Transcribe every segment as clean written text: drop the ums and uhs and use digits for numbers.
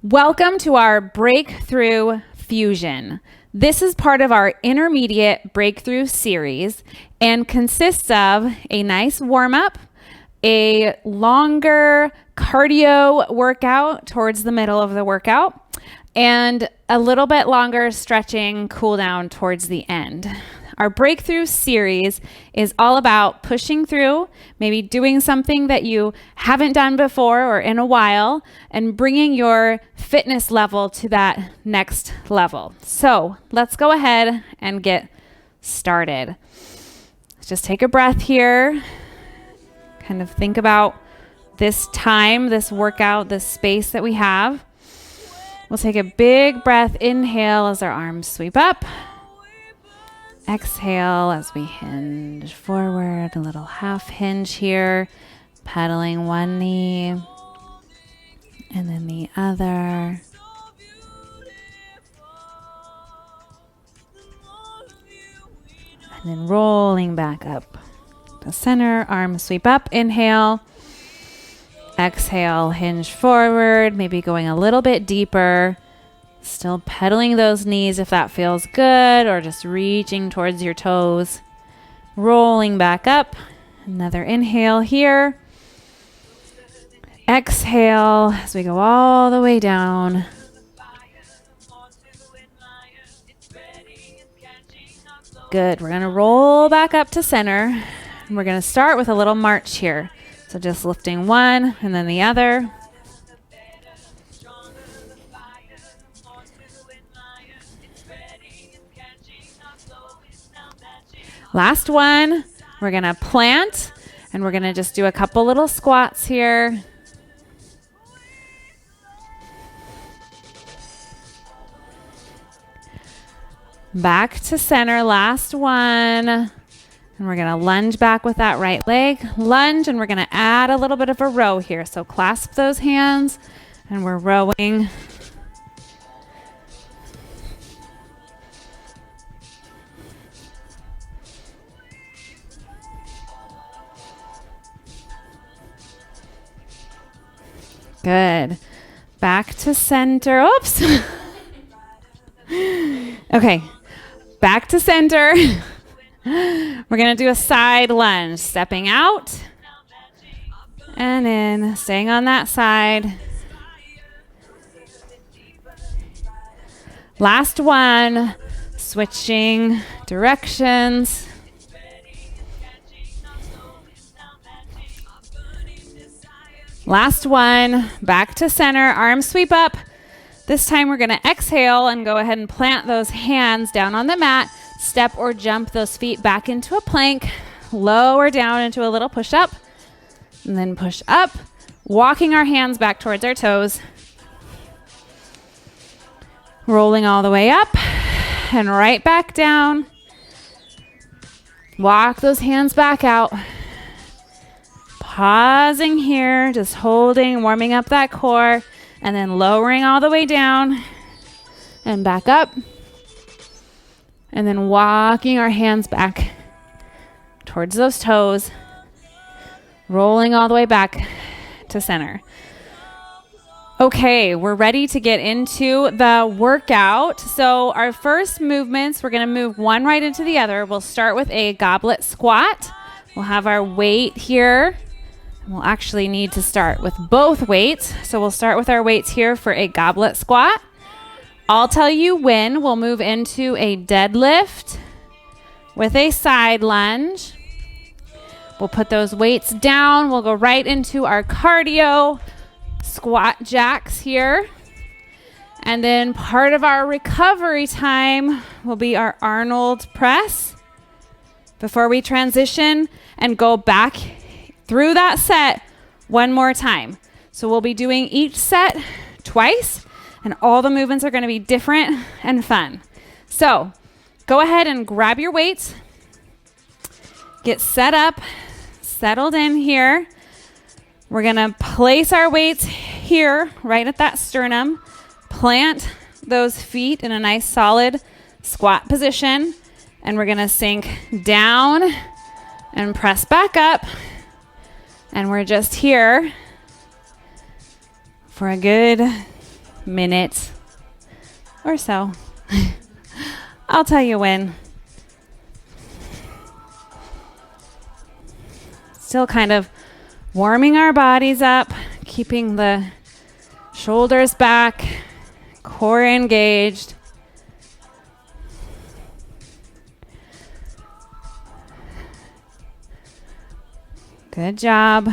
Welcome to our Breakthrough Fusion. This is part of our intermediate breakthrough series and consists of a nice warm-up, a longer cardio workout towards the middle of the workout, and a little bit longer stretching cool down towards the end. Our breakthrough series is all about pushing through, maybe doing something that you haven't done before or in a while, and bringing your fitness level to that next level. So let's go ahead and get started. Just take a breath here. Kind of think about this time, this workout, this space that we have. We'll take a big breath, inhale as our arms sweep up. Exhale as we hinge forward, a little half hinge here, pedaling one knee and then the other. And then rolling back up to center, arms sweep up, inhale. Exhale, hinge forward, maybe going a little bit deeper. Still pedaling those knees if that feels good, or just reaching towards your toes. Rolling back up. Another inhale here. Exhale as we go all the way down. Good. We're going to roll back up to center. And we're going to start with a little march here. So just lifting one and then the other. Last one, we're going to plant, and we're going to just do a couple little squats here. Back to center, last one. And we're going to lunge back with that right leg. Lunge, and we're going to add a little bit of a row here. So clasp those hands, and we're rowing. Good. Back to center. Oops. Okay. Back to center. We're going to do a side lunge. Stepping out. And in. Staying on that side. Last one. Switching directions. Last one, back to center, arms sweep up. This time we're gonna exhale and go ahead and plant those hands down on the mat. Step or jump those feet back into a plank. Lower down into a little push up. And then push up, walking our hands back towards our toes. Rolling all the way up and right back down. Walk those hands back out. Pausing here, just holding, warming up that core, and then lowering all the way down and back up. And then walking our hands back towards those toes, rolling all the way back to center. Okay, we're ready to get into the workout. So our first movements, we're going to move one right into the other. We'll start with a goblet squat. We'll have our weight here. We'll actually need to start with both weights. So we'll start with our weights here for a goblet squat. I'll tell you when. We'll move into a deadlift with a side lunge. We'll put those weights down. We'll go right into our cardio squat jacks here. And then part of our recovery time will be our Arnold press before we transition and go back through that set one more time. So we'll be doing each set twice, and all the movements are going to be different and fun. So go ahead and grab your weights, get set up, settled in here. We're going to place our weights here right at that sternum, plant those feet in a nice solid squat position, and we're going to sink down and press back up. And we're just here for a good minute or so. I'll tell you when. Still kind of warming our bodies up, keeping the shoulders back, core engaged. Good job.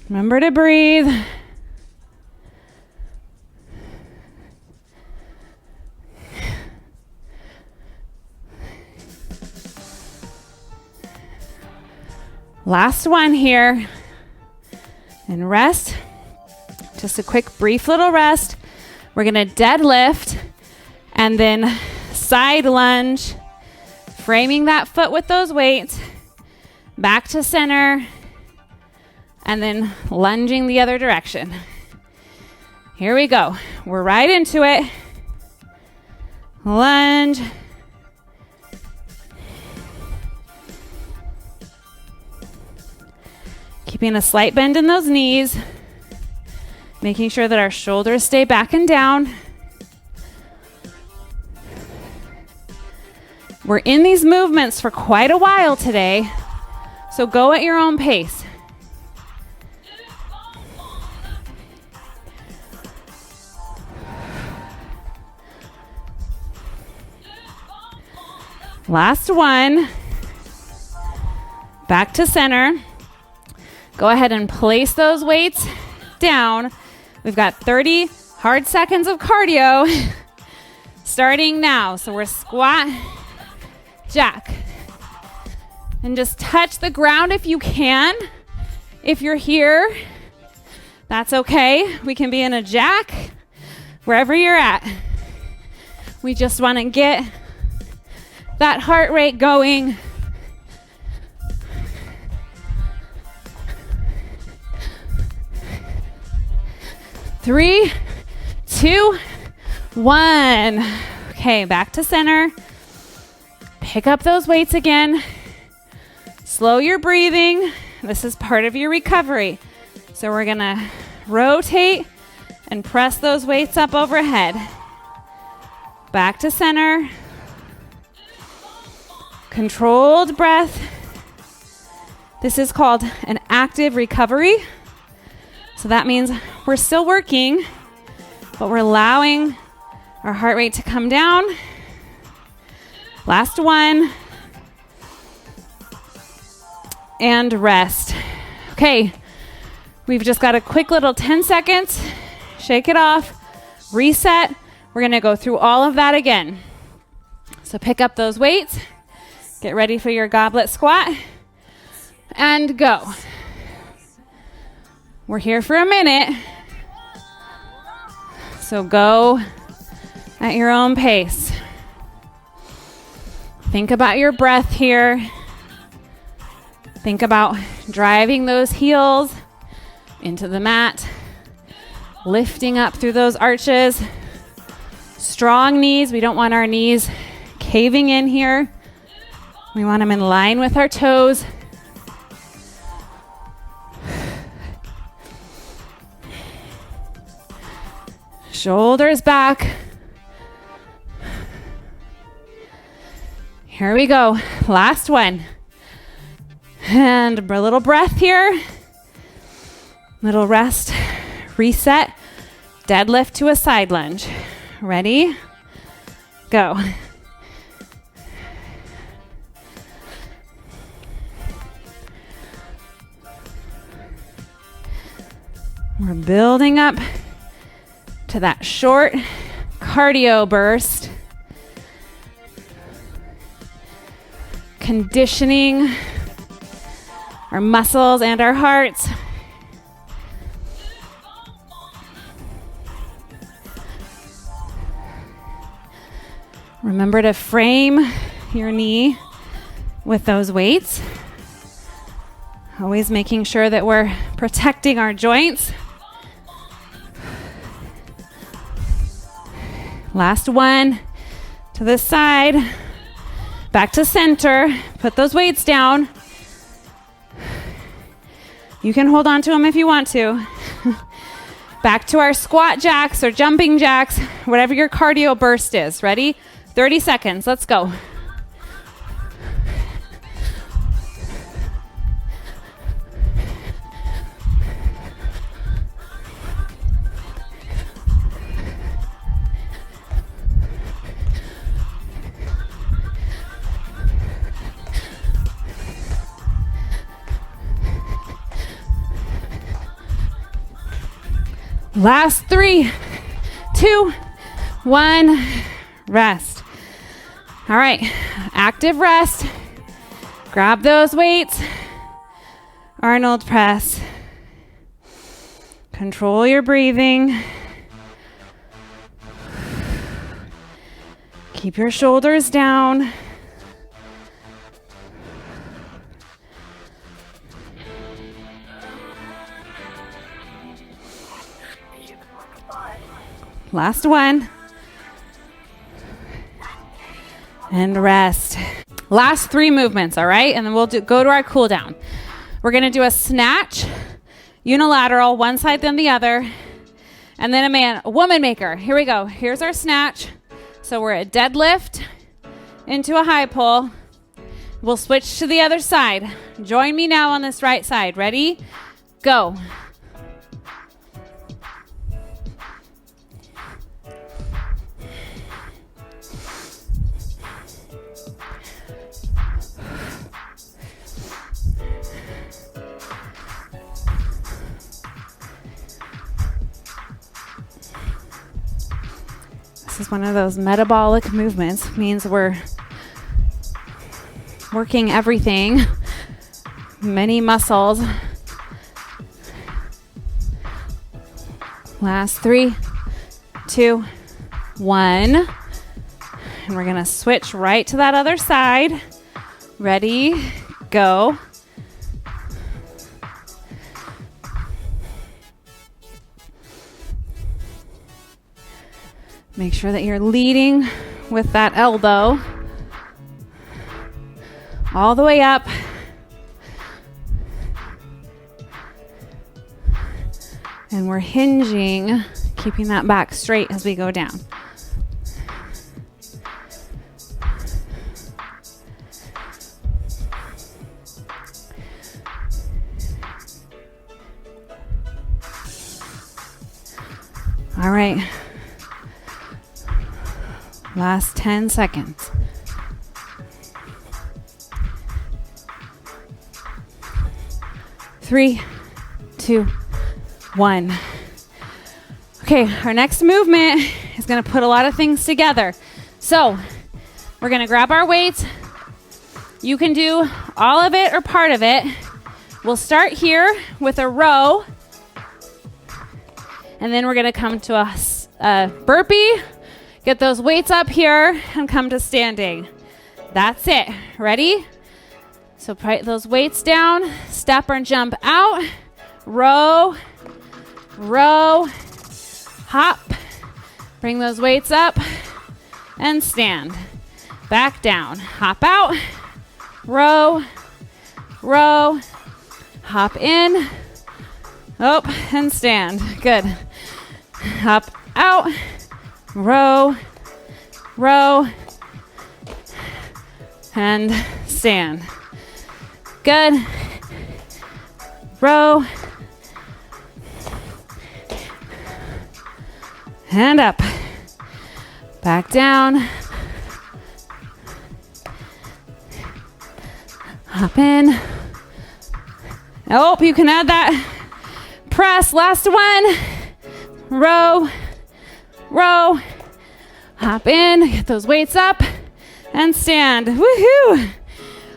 Remember to breathe. Last one here. And rest. Just a quick, brief little rest. We're going to deadlift and then side lunge, framing that foot with those weights, back to center, and then lunging the other direction. Here we go. We're right into it. Lunge. Keeping a slight bend in those knees, making sure that our shoulders stay back and down. We're in these movements for quite a while today, so go at your own pace. Last one. Back to center. Go ahead and place those weights down. We've got 30 hard seconds of cardio starting now. So we're squat, jack. And just touch the ground if you can. If you're here, that's okay. We can be in a jack, wherever you're at. We just want to get that heart rate going. Three, 2, 1. Okay, back to center. Pick up those weights again. Slow your breathing. This is part of your recovery. So we're gonna rotate and press those weights up overhead. Back to center. Controlled breath. This is called an active recovery. So that means we're still working, but we're allowing our heart rate to come down. Last one. And rest. Okay, we've just got a quick little 10 seconds. Shake it off, reset. We're gonna go through all of that again. So pick up those weights, get ready for your goblet squat, and go. We're here for a minute, so go at your own pace. Think about your breath here. Think about driving those heels into the mat, lifting up through those arches. Strong knees. We don't want our knees caving in here. We want them in line with our toes. Shoulders back. Here we go. Last one. And a little breath here. Little rest. Reset. Deadlift to a side lunge. Ready? Go. We're building up to that short cardio burst. Conditioning our muscles and our hearts. Remember to frame your knee with those weights. Always making sure that we're protecting our joints. Last one, to this side, back to center. Put those weights down. You can hold on to them if you want to. Back to our squat jacks or jumping jacks, whatever your cardio burst is. Ready? 30 seconds. Let's go. Last 3, 2, 1, rest. All right, active rest. Grab those weights. Arnold press. Control your breathing. Keep your shoulders down. Last one. And rest. Last 3 movements, all right? And then we'll go to our cool down. We're going to do a snatch, unilateral, one side then the other, and then a woman maker. Here we go. Here's our snatch. So we're at deadlift into a high pull. We'll switch to the other side. Join me now on this right side. Ready? Go. This is one of those metabolic movements. Means we're working everything, many muscles. Last 3, 2, 1. And we're gonna switch right to that other side. Ready, go. Make sure that you're leading with that elbow all the way up. And we're hinging, keeping that back straight as we go down. All right. Last 10 seconds. 3, 2, 1. Okay, our next movement is going to put a lot of things together. So we're going to grab our weights. You can do all of it or part of it. We'll start here with a row. And then we're going to come to a burpee. Get those weights up here and come to standing. That's it. Ready? So put those weights down, step and jump out, row, row, hop, bring those weights up and stand. Back down, hop out, row, row, hop in, up and stand. Good. Hop out, row, row, and stand. Good. Row. And up. Back down. Hop in. Oh, you can add that press. Last one. Row. Row. Hop in. Get those weights up. And stand. Woohoo!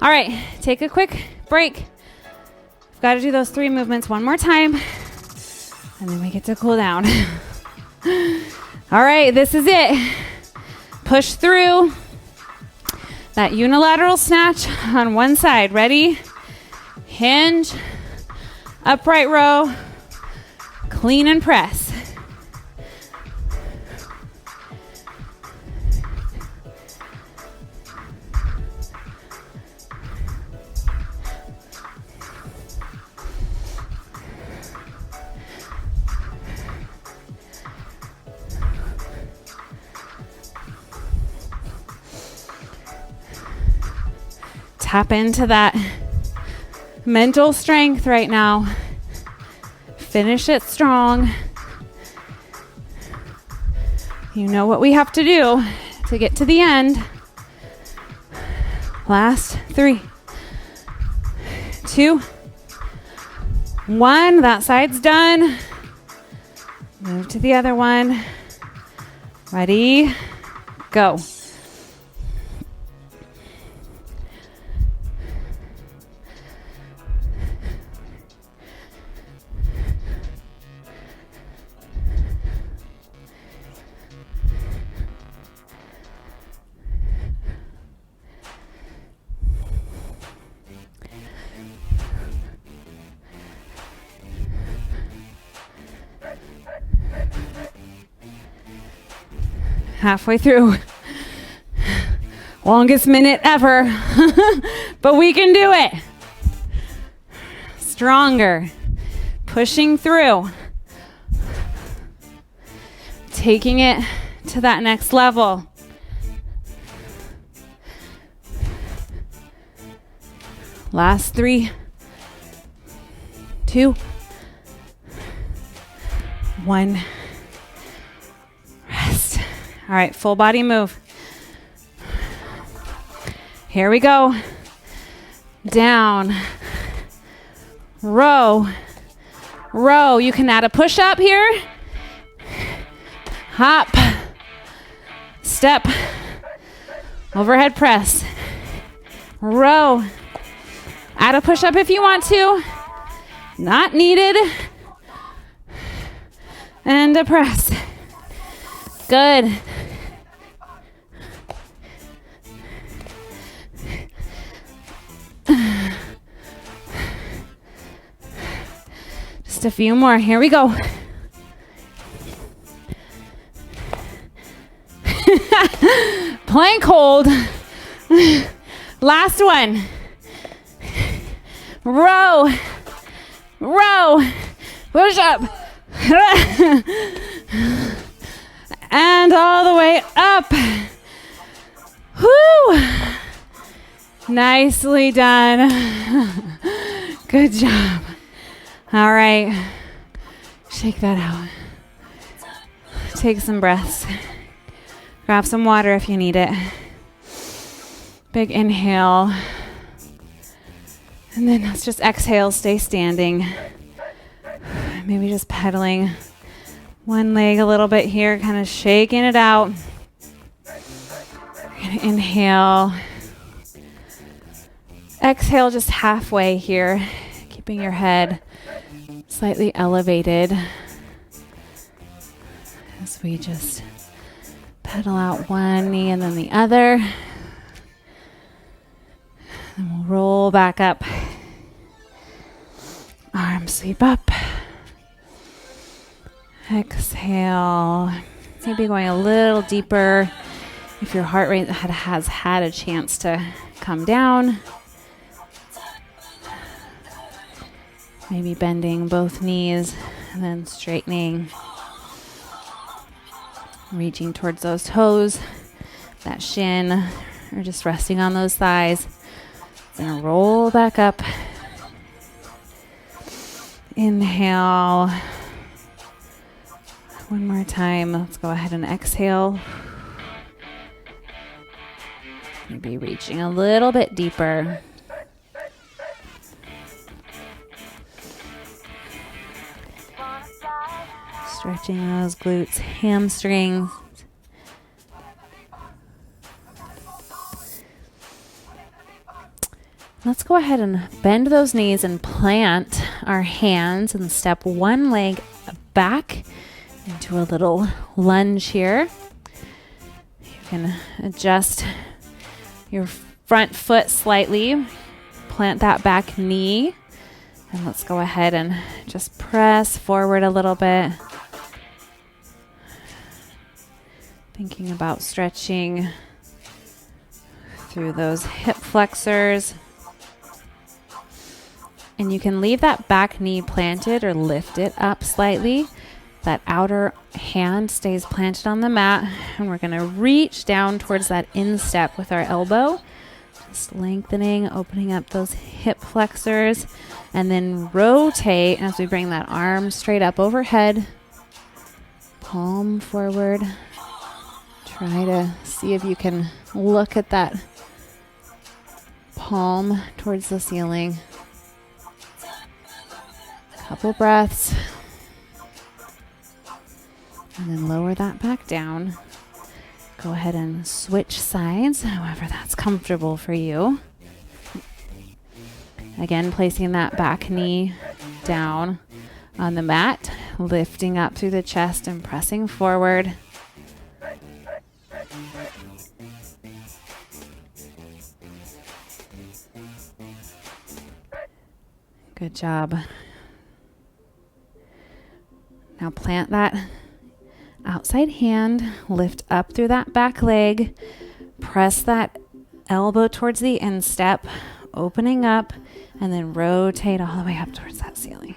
All right, take a quick break. We've got to do those 3 movements one more time, and then we get to cool down. All right, this is it. Push through that unilateral snatch on one side. Ready? Hinge, upright row, clean and press. Tap into that mental strength right now. Finish it strong. You know what we have to do to get to the end. Last 3, 2, 1. That side's done. Move to the other one. Ready, go. Halfway through. Longest minute ever. But we can do it. Stronger. Pushing through. Taking it to that next level. Last 3, 2, 1. Rest. All right, full body move. Here we go. Down. Row. Row. You can add a push-up here. Hop. Step. Overhead press. Row. Add a push-up if you want to. Not needed. And a press. Good. Just a few more. Here we go. Plank hold. Last one. Row. Row. Push up. And all the way up. Whoo! Nicely done. Good job. All right. Shake that out. Take some breaths. Grab some water if you need it. Big inhale. And then let's just exhale, stay standing. Maybe just pedaling one leg a little bit here, kind of shaking it out. We're gonna inhale. Exhale just halfway here, keeping your head slightly elevated as we just pedal out one knee and then the other. Then we'll roll back up. Arms sweep up. Exhale. Maybe going a little deeper if your heart rate has had a chance to come down. Maybe bending both knees and then straightening. Reaching towards those toes, that shin, or just resting on those thighs. Gonna roll back up. Inhale. One more time. Let's go ahead and exhale. Maybe reaching a little bit deeper. Stretching those glutes, hamstrings. Let's go ahead and bend those knees and plant our hands and step one leg back into a little lunge here. You can adjust your front foot slightly, plant that back knee, and let's go ahead and just press forward a little bit. Thinking about stretching through those hip flexors. And you can leave that back knee planted or lift it up slightly. That outer hand stays planted on the mat. And we're going to reach down towards that instep with our elbow. Just lengthening, opening up those hip flexors, and then rotate as we bring that arm straight up overhead. Palm forward. Try to see if you can look at that palm towards the ceiling. Couple breaths. And then lower that back down. Go ahead and switch sides, however that's comfortable for you. Again, placing that back knee down on the mat, lifting up through the chest and pressing forward. Good job. Now plant that outside hand, lift up through that back leg, press that elbow towards the instep, opening up, and then rotate all the way up towards that ceiling.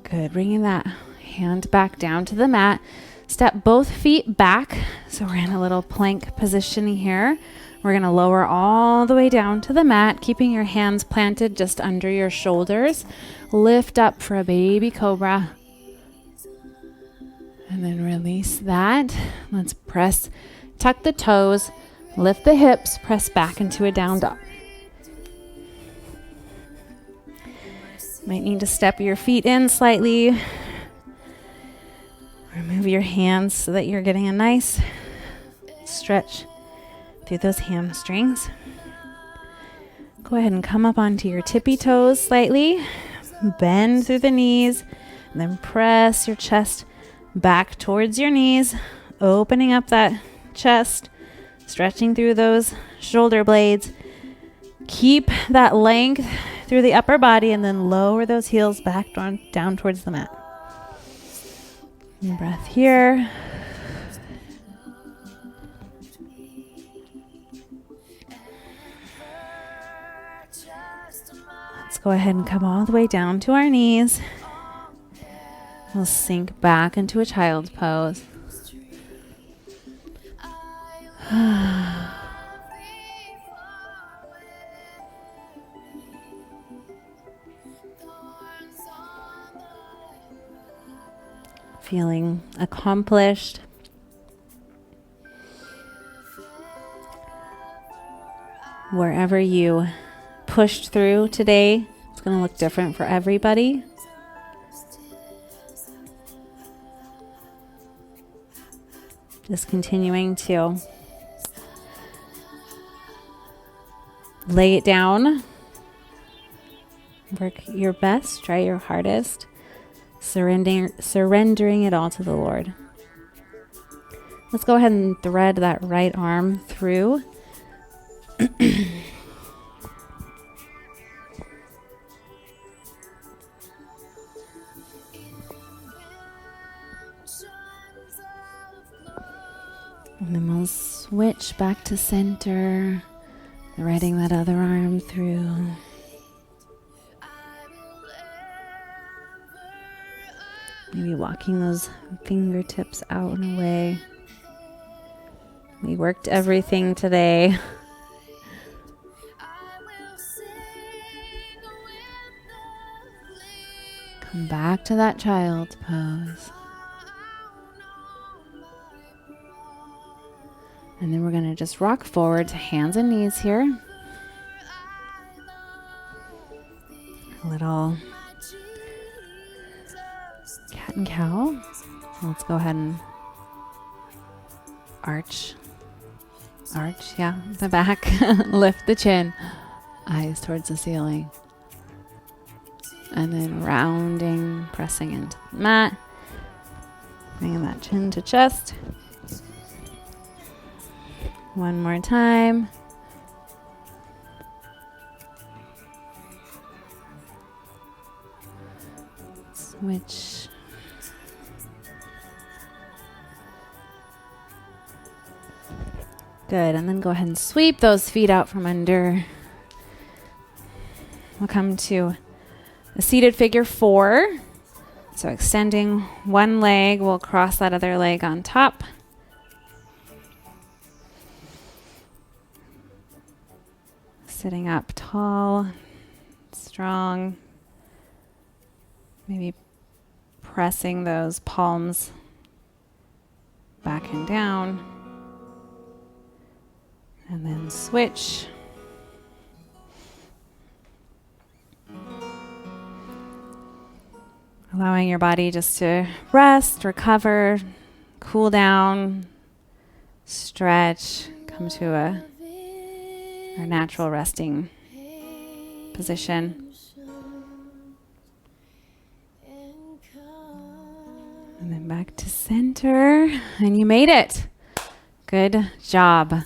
Good, bringing that hand back down to the mat. Step both feet back. So we're in a little plank position here. We're going to lower all the way down to the mat, keeping your hands planted just under your shoulders. Lift up for a baby cobra. And then release that. Let's press, tuck the toes, lift the hips, press back into a down dog. Might need to step your feet in slightly. Remove your hands so that you're getting a nice stretch through those hamstrings. Go ahead and come up onto your tippy toes slightly. Bend through the knees, and then press your chest back towards your knees, opening up that chest, stretching through those shoulder blades. Keep that length through the upper body, and then lower those heels back down towards the mat. And breath here. Let's go ahead and come all the way down to our knees. We'll sink back into a child's pose. Feeling accomplished. Wherever you pushed through today, it's going to look different for everybody. Just continuing to lay it down. Work your best, try your hardest. Surrendering it all to the Lord. Let's go ahead and thread that right arm through. And then we'll switch back to center, threading that other arm through. Maybe walking those fingertips out and away. We worked everything today. Come back to that child's pose. And then we're going to just rock forward to hands and knees here. A little cat and cow. Let's go ahead and arch, yeah, the back. Lift the chin, eyes towards the ceiling. And then rounding, pressing into the mat. Bringing that chin to chest. One more time. Switch. Good, and then go ahead and sweep those feet out from under. We'll come to a seated figure 4. So extending one leg, we'll cross that other leg on top. Sitting up tall, strong. Maybe pressing those palms back and down. And then switch. Allowing your body just to rest, recover, cool down, stretch, come to our natural resting position. And then back to center, and you made it. Good job.